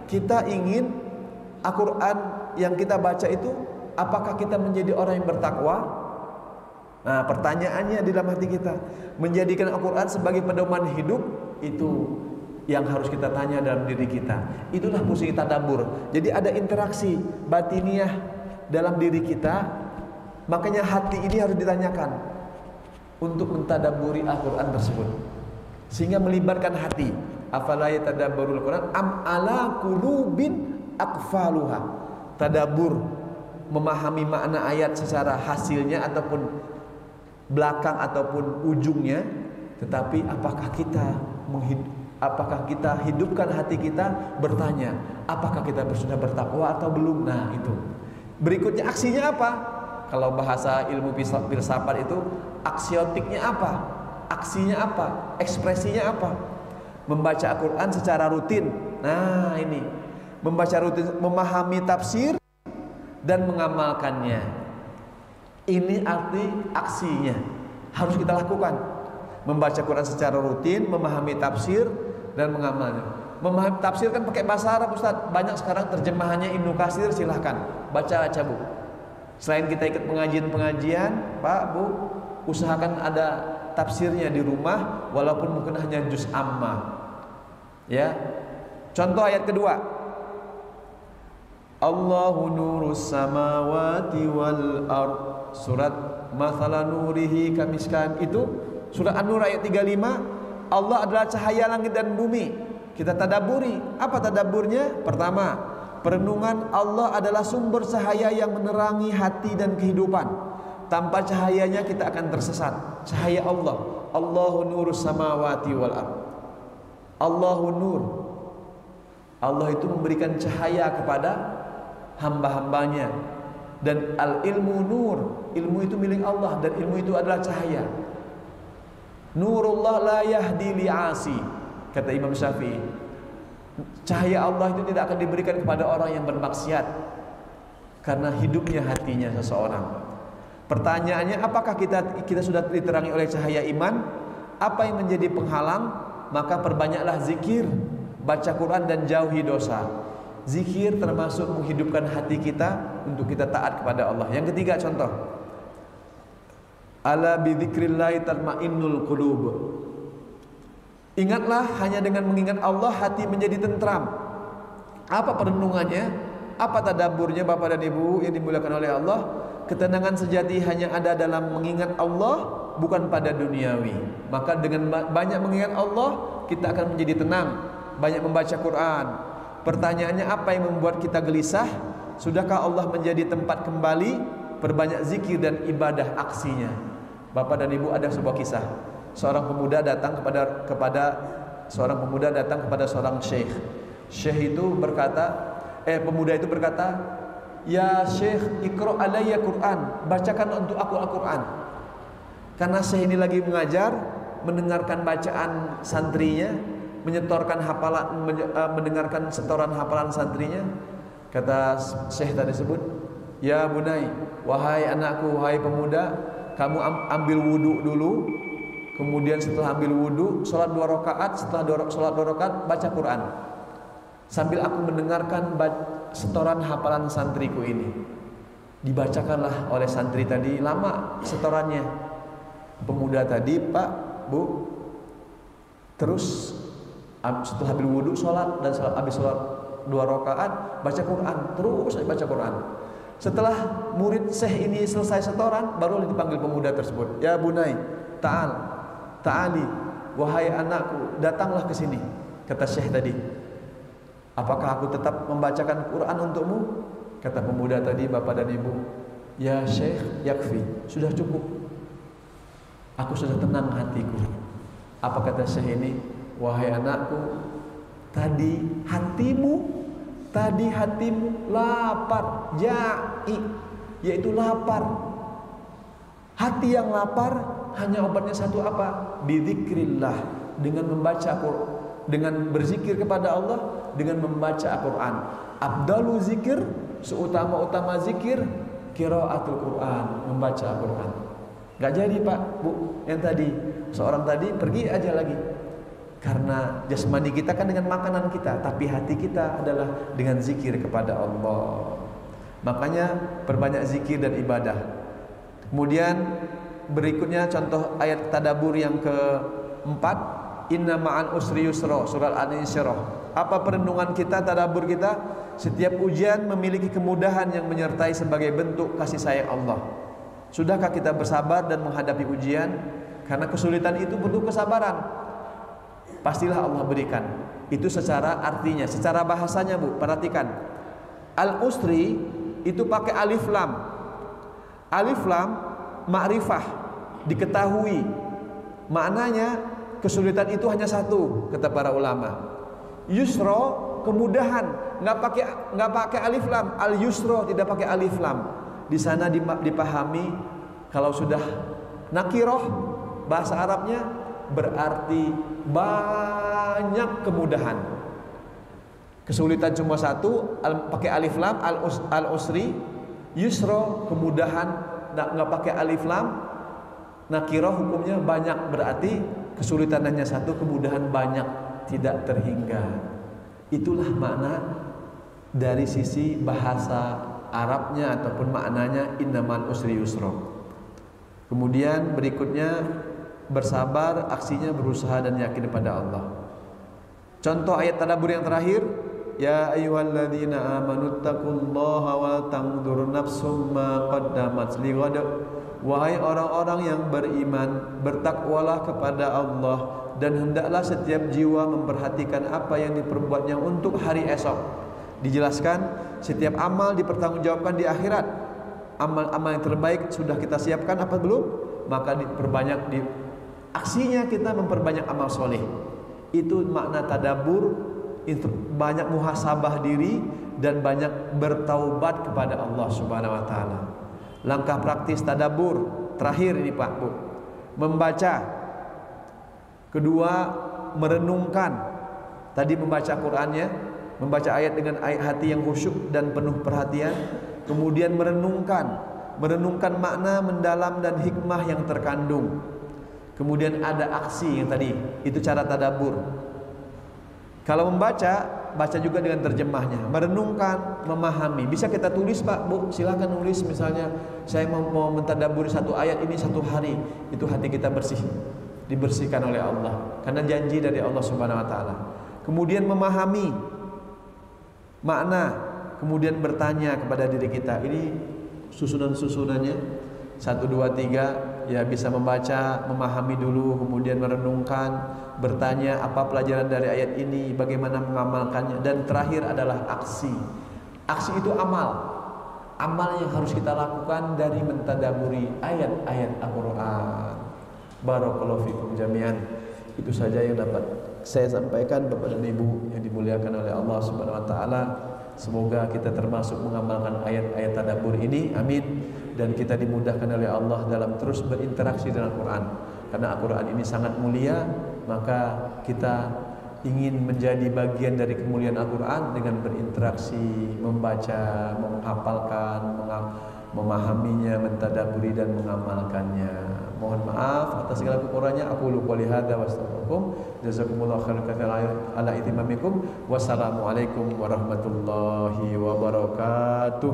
[SPEAKER 1] kita ingin Al-Quran yang kita baca itu, apakah kita menjadi orang yang bertakwa? Nah, pertanyaannya di dalam hati kita, menjadikan Al-Quran sebagai pedoman hidup, itu yang harus kita tanya dalam diri kita. Itulah fungsi tadabbur. Jadi ada interaksi batiniah dalam diri kita. Makanya hati ini harus ditanyakan untuk mentadabburi Al-Quran tersebut, sehingga melibatkan hati. Afala yatadabbarul Quran am ala qulubin aqfaluha. Tadabbur, memahami makna ayat secara hasilnya ataupun belakang ataupun ujungnya, tetapi apakah kita hidupkan hati kita bertanya, apakah kita sudah bertakwa atau belum? Nah, itu. Berikutnya aksinya apa? Kalau bahasa ilmu filsafat itu, aksiotiknya apa? Aksinya apa? Ekspresinya apa? Membaca Al-Quran secara rutin. Nah, ini. Membaca rutin, memahami tafsir dan mengamalkannya. Ini arti aksinya. Harus kita lakukan. Membaca Quran secara rutin, memahami tafsir dan mengamalnya. Memahami tafsir kan pakai bahasa Arab, Ustaz. Banyak sekarang terjemahannya Ibnu Katsir, silahkan baca Bu. Selain kita ikut pengajian, Pak, Bu, usahakan ada tafsirnya di rumah, walaupun mungkin hanya juz amma. Ya. Contoh ayat kedua. Allahu nurus samawati wal ard. Surat Mathala nurihi kamiskan, itu surat An-Nur ayat 35. Allah adalah cahaya langit dan bumi. Kita tadabburi. Apa tadabburnya? Pertama, perenungan Allah adalah sumber cahaya yang menerangi hati dan kehidupan. Tanpa cahayanya kita akan tersesat. Cahaya Allah. Allahu nurus samawati wal ard. Allahu nur. Allah itu memberikan cahaya kepada hamba-hambanya. Dan al-ilmu nur, ilmu itu milik Allah, dan ilmu itu adalah cahaya. Nurullah la yahdi li'asi, kata Imam Syafi'i. Cahaya Allah itu tidak akan diberikan kepada orang yang bermaksiat, karena hidupnya hatinya seseorang. Pertanyaannya, apakah kita sudah diterangi oleh cahaya iman? Apa yang menjadi penghalang? Maka perbanyaklah zikir, baca Quran, dan jauhi dosa. Zikir termasuk menghidupkan hati kita untuk kita taat kepada Allah. Yang ketiga, contoh, ala bidzikrillahi tatmainnul qulub. Ingatlah, hanya dengan mengingat Allah hati menjadi tentram. Apa perenungannya? Apa tadabburnya, Bapak dan Ibu yang dimuliakan oleh Allah? Ketenangan sejati hanya ada dalam mengingat Allah, bukan pada duniawi. Maka dengan banyak mengingat Allah, kita akan menjadi tenang. Banyak membaca Quran. Pertanyaannya, apa yang membuat kita gelisah? Sudahkah Allah menjadi tempat kembali? Perbanyak zikir dan ibadah aksinya. Bapak dan Ibu, ada sebuah kisah. Seorang pemuda datang kepada seorang syekh. Syekh itu berkata, pemuda itu berkata, "Ya Syekh, iqra alayya Quran, bacakan untuk aku Al-Quran." Karena Syekh ini lagi mengajar, mendengarkan bacaan santrinya, menyetorkan hafalan, mendengarkan setoran hafalan santrinya. Kata Syekh tadi sebut, "Ya bunai, wahai anakku, wahai pemuda, kamu ambil wudu dulu. Kemudian setelah ambil wudu, sholat 2 rakaat. Setelah sholat 2 rakaat, baca Quran. Sambil aku mendengarkan setoran hafalan santriku ini. Dibacakanlah oleh santri tadi, lama setorannya. Pemuda tadi, Pak, Bu, terus setelah habis wudhu sholat, dan habis sholat 2 rakaat baca Quran, terus baca Quran. Setelah murid syekh ini selesai setoran, baru dipanggil pemuda tersebut. Ya bunai, ta'ali, wahai anakku, datanglah ke sini. Kata syekh tadi, apakah aku tetap membacakan Quran untukmu? Kata pemuda tadi, bapak dan ibu, ya syekh, yakfi, sudah cukup. Aku sudah tenang hatiku. Apa kata syekh ini? Wahai anakku, tadi hatimu lapar, ja'i, yaitu lapar. Hati yang lapar hanya obatnya satu apa? Bidzikrillah, dengan membaca Quran, dengan berzikir kepada Allah, dengan membaca Al-Quran. Abdalu zikir, seutama-utama zikir, qiraatul Quran, membaca Al-Quran. Gak jadi Pak, Bu, yang tadi seorang tadi pergi aja lagi. Karena jasmani kita kan dengan makanan kita, tapi hati kita adalah dengan zikir kepada Allah. Makanya perbanyak zikir dan ibadah. Kemudian berikutnya contoh ayat tadabbur yang keempat, inna ma'al usri yusra, surat Al-Insyirah. Apa perenungan kita, tadabbur kita? Setiap ujian memiliki kemudahan yang menyertai sebagai bentuk kasih sayang Allah. Sudahkah kita bersabar dan menghadapi ujian? Karena kesulitan itu butuh kesabaran. Pastilah Allah berikan. Itu secara artinya, secara bahasanya, Bu, perhatikan. Al-usri itu pakai alif lam. Alif lam ma'rifah, diketahui. Maknanya kesulitan itu hanya satu, kata para ulama. Yusro, kemudahan, nggak pakai alif lam. Al yusro tidak pakai alif lam. Di sana dipahami kalau sudah nakiroh, bahasa Arabnya berarti banyak kemudahan. Kesulitan cuma satu, pakai alif lam, al usri. Yusro, kemudahan, nggak pakai alif lam. Nakiroh hukumnya banyak, berarti kesulitan hanya satu, kemudahan banyak, tidak terhingga. Itulah makna dari sisi bahasa Arabnya ataupun maknanya innamal usri yusro. Kemudian berikutnya bersabar, aksinya berusaha dan yakin kepada Allah. Contoh ayat tadabbur yang terakhir, ya ayyuhalladzina amanu taqullaha wal tanzur nafsum ma qaddamat lighad. Wahai orang-orang yang beriman, bertakwalah kepada Allah, dan hendaklah setiap jiwa memperhatikan apa yang diperbuatnya untuk hari esok. Dijelaskan setiap amal dipertanggungjawabkan di akhirat. Amal-amal yang terbaik sudah kita siapkan apa belum? Maka diperbanyak di aksinya, kita memperbanyak amal soleh. Itu makna tadabbur, itu banyak muhasabah diri dan banyak bertaubat kepada Allah Subhanahu wa taala. Langkah praktis tadabbur terakhir ini Pak, Bu. Membaca. Kedua, merenungkan. Tadi membaca Qur'annya, membaca ayat dengan hati yang khusyuk dan penuh perhatian. Kemudian merenungkan makna mendalam dan hikmah yang terkandung. Kemudian ada aksi yang tadi, itu cara tadabbur. Kalau membaca, baca juga dengan terjemahnya. Merenungkan, memahami. Bisa kita tulis Pak, Bu, silakan nulis. Misalnya saya mau mentadabburi satu ayat ini satu hari, itu hati kita bersih, dibersihkan oleh Allah, karena janji dari Allah Subhanahu wa taala. Kemudian memahami makna, kemudian bertanya kepada diri kita. Ini susunannya 1, 2, 3. Ya, bisa membaca, memahami dulu, kemudian merenungkan, bertanya apa pelajaran dari ayat ini, bagaimana mengamalkannya, dan terakhir adalah aksi. Aksi itu amal yang harus kita lakukan dari mentadaburi ayat-ayat Al-Quran. Barakallahu fikum jami'an. Itu saja yang dapat saya sampaikan Bapak dan Ibu yang dimuliakan oleh Allah Subhanahu wa taala. Semoga kita termasuk mengamalkan ayat-ayat tadabbur ini, amin. Dan kita dimudahkan oleh Allah dalam terus berinteraksi dengan Al-Quran. Karena Al-Quran ini sangat mulia, maka kita ingin menjadi bagian dari kemuliaan Al-Quran dengan berinteraksi, membaca, menghafalkan, memahaminya, mentadaburi dan mengamalkannya. Mohon maaf atas segala kekurangannya. Aku lupa lihada wassalamualaikum. Jazakumullah khairan ala itimamikum. Wassalamualaikum warahmatullahi wabarakatuh.